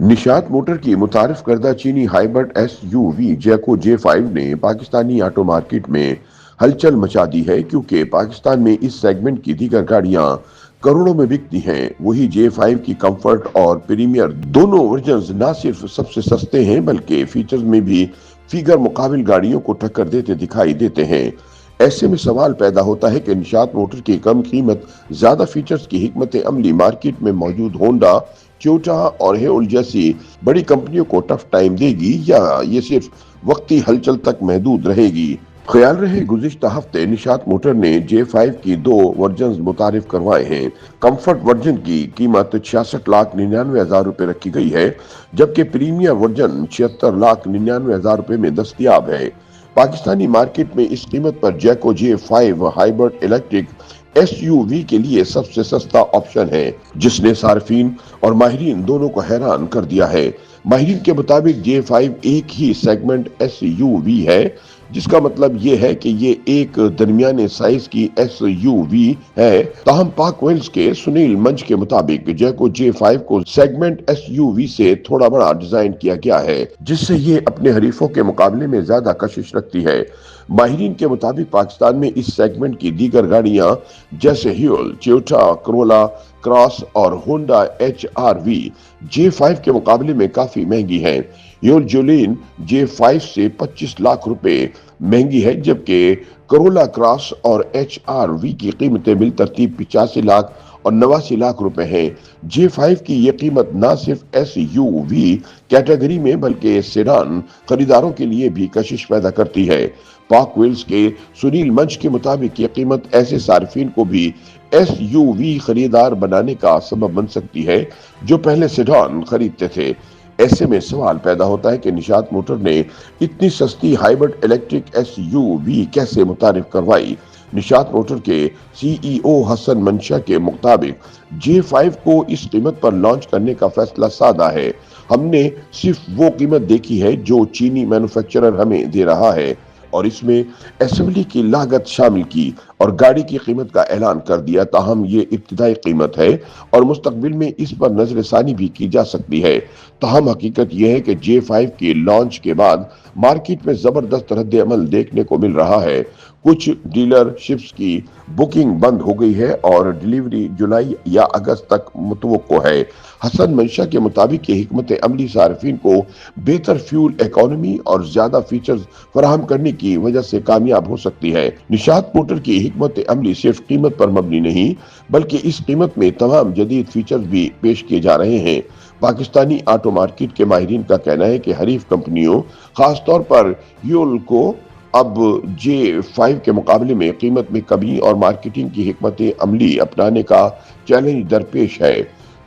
نشاط motor کی متعارف کردہ چینی hybrid S U V Jaecoo J5 نے پاکستانی آٹو مارکیٹ میں ہلچل مچا دی ہے، کیونکہ پاکستان میں اس سیگمنٹ کی دیگر گاڑیاں کروڑوں میں بکتی ہیں۔ وہی J5 کی کمفرٹ اور پریمیئر دونوں ورژنز نہ صرف سب سے سستے ہیں بلکہ فیچرز میں بھی فیگر مقابل گاڑیوں کو ٹکر دیتے دکھائی دیتے ہیں۔ ایسے میں سوال پیدا ہوتا ہے کہ نشاط موٹر کی کم قیمت زیادہ فیچرز کی حکمت عملی مارکیٹ میں موجود ہونڈا، ٹویوٹا اور ہیول جیسی بڑی کمپنیوں کو ٹف ٹائم دے گی، یا یہ صرف وقتی ہلچل تک محدود رہے گی۔ خیال رہے گزشتہ ہفتے نشاط موٹر نے J5 کی دو ورژنز متعارف کروائے ہیں۔ کمفرٹ ورژن کی قیمت 66,99,000 روپے رکھی گئی ہے، جبکہ پریمیئر ورژن 76,99,000 روپے میں دستیاب ہے۔ پاکستانی مارکیٹ میں اس قیمت پر Jaecoo J5 hybrid electric S U V کے لیے سب سے سستا آپشن ہے، جس نے صارفین اور ماہرین دونوں کو حیران کر دیا ہے۔ ماہرین کے مطابق J5 ایک ہی سیگمنٹ ایس یو وی ہے، جس کا مطلب یہ ہے کہ یہ ایک درمیانے سائز کی ایس یو وی ہے۔ تاہم پاک ویلز کے سنیل منچ کے مطابق جیکو J5 کو سیگمنٹ ایس یو وی سے تھوڑا بڑا ڈیزائن کیا گیا ہے، جس سے یہ اپنے حریفوں کے مقابلے میں زیادہ کشش رکھتی ہے۔ ماہرین کے مطابق پاکستان میں اس سیگمنٹ کی دیگر گاڑیاں جیسے ہیول، ٹویوٹا کرولا کراس اور ہونڈا HR-V J5 کے مقابلے میں کافی مہنگی ہیں۔ ہیول جولین J5 سے 25 لاکھ روپے مہنگی ہے، جبکہ کرولا کراس اور HR-V کی قیمتیں بالترتیب 85 لاکھ اور 89 لاکھ روپے ہیں۔ J5 کی یہ قیمت نہ صرف ایس یو وی کیٹیگری میں بلکہ سیڈان خریداروں کے لیے بھی کشش پیدا کرتی ہے۔ پاک ویلز کے سنیل منچ کے مطابق یہ قیمت ایسے صارفین کو بھی ایس یو وی خریدار بنانے کا سبب بن سکتی ہے جو پہلے سیڈان خریدتے تھے۔ ایسے میں سوال پیدا ہوتا ہے کہ نشاط موٹر نے اتنی سستی ہائبرڈ الیکٹرک ایس یو وی کیسے متعارف کروائی؟ نشاط موٹر کے CEO حسن منشا کے مطابق J5 کو اس قیمت پر لانچ کرنے کا فیصلہ سادہ ہے۔ ہم نے صرف وہ قیمت دیکھی ہے جو چینی مینوفیکچرر ہمیں دے رہا ہے، اور اس میں اسمبلی کی لاگت شامل کی اور گاڑی کی قیمت کا اعلان کر دیا۔ تاہم یہ ابتدائی قیمت ہے اور مستقبل میں اس پر نظر ثانی بھی کی جا سکتی ہے۔ تاہم حقیقت یہ ہے کہ J5 کی لانچ کے بعد مارکیٹ میں زبردست رد عمل دیکھنے کو مل رہا ہے۔ کچھ ڈیلر شپس کی بکنگ بند ہو گئی ہے اور ڈیلیوری جولائی یا اگست تک متوقع ہے۔ حسن منشا کے مطابق یہ حکمت عملی صارفین کو بہتر فیول اکانومی اور زیادہ فیچرز فراہم کرنے کی وجہ سے کامیاب ہو سکتی ہے۔ نشاط موٹر کی حکمت عملی صرف قیمت پر مبنی نہیں بلکہ اس قیمت میں تمام جدید فیچرز بھی پیش کیے جا رہے ہیں۔ پاکستانی آٹو مارکیٹ کے ماہرین کا کہنا ہے کہ حریف کمپنیوں، خاص طور پر ہیول کو اب J5 کے مقابلے میں قیمت میں کمی اور مارکیٹنگ کی حکمت عملی اپنانے کا چیلنج درپیش ہے۔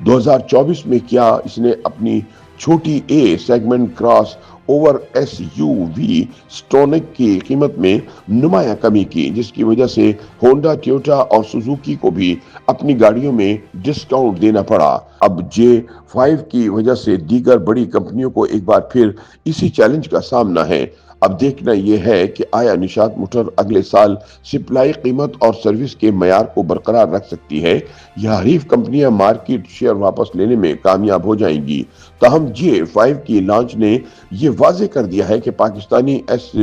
2024 میں کیا اس نے اپنی چھوٹی A segment crossover S U V Stonic کی قیمت میں نمایاں کمی کی، جس کی وجہ سے ہونڈا، ٹویوٹا اور سوزوکی کو بھی اپنی گاڑیوں میں ڈسکاؤنٹ دینا پڑا۔ اب J5 کی وجہ سے دیگر بڑی کمپنیوں کو ایک بار پھر اسی چیلنج کا سامنا ہے۔ اب دیکھنا یہ ہے کہ آیا نشاط موٹر اگلے سال سپلائی، قیمت اور سروس کے معیار کو برقرار رکھ سکتی ہے، یا حریف کمپنیاں مارکیٹ شیئر واپس لینے میں کامیاب ہو جائیں گی۔ تاہم J5 کی لانچ نے یہ واضح کر دیا ہے کہ Pakistani S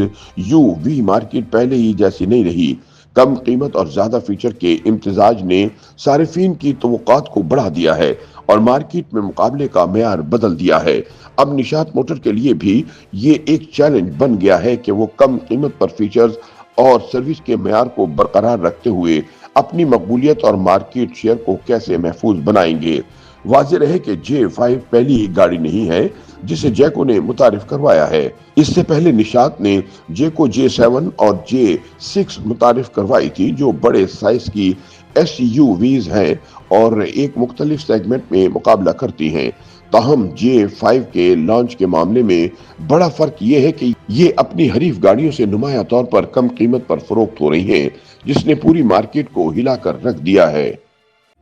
U V market پہلے ہی جیسی نہیں رہی۔ کم قیمت اور زیادہ فیچر کے امتزاج نے صارفین کی توقعات کو بڑھا دیا ہے اور مارکیٹ میں مقابلے کا معیار بدل دیا ہے۔ اب نشاط موٹر کے لیے بھی یہ ایک چیلنج بن گیا ہے کہ وہ کم قیمت پر فیچرز اور سروس کے معیار کو برقرار رکھتے ہوئے اپنی مقبولیت اور مارکیٹ شیئر کو کیسے محفوظ بنائیں گے۔ واضح رہے کہ J5 پہلی ہی گاڑی نہیں ہے جسے جیکو نے متعارف کروایا ہے۔ اس سے پہلے نشاط نے جیکو J7 اور J6 متعارف کروائی تھی، جو بڑے سائز کی ایس یو ویز ہیں اور ایک مختلف سیگمنٹ میں مقابلہ کرتی ہیں۔ تاہم J5 کے لانچ کے معاملے میں بڑا فرق یہ ہے کہ یہ اپنی حریف گاڑیوں سے نمایاں طور پر کم قیمت پر فروخت ہو رہی ہیں، جس نے پوری مارکیٹ کو ہلا کر رکھ دیا ہے۔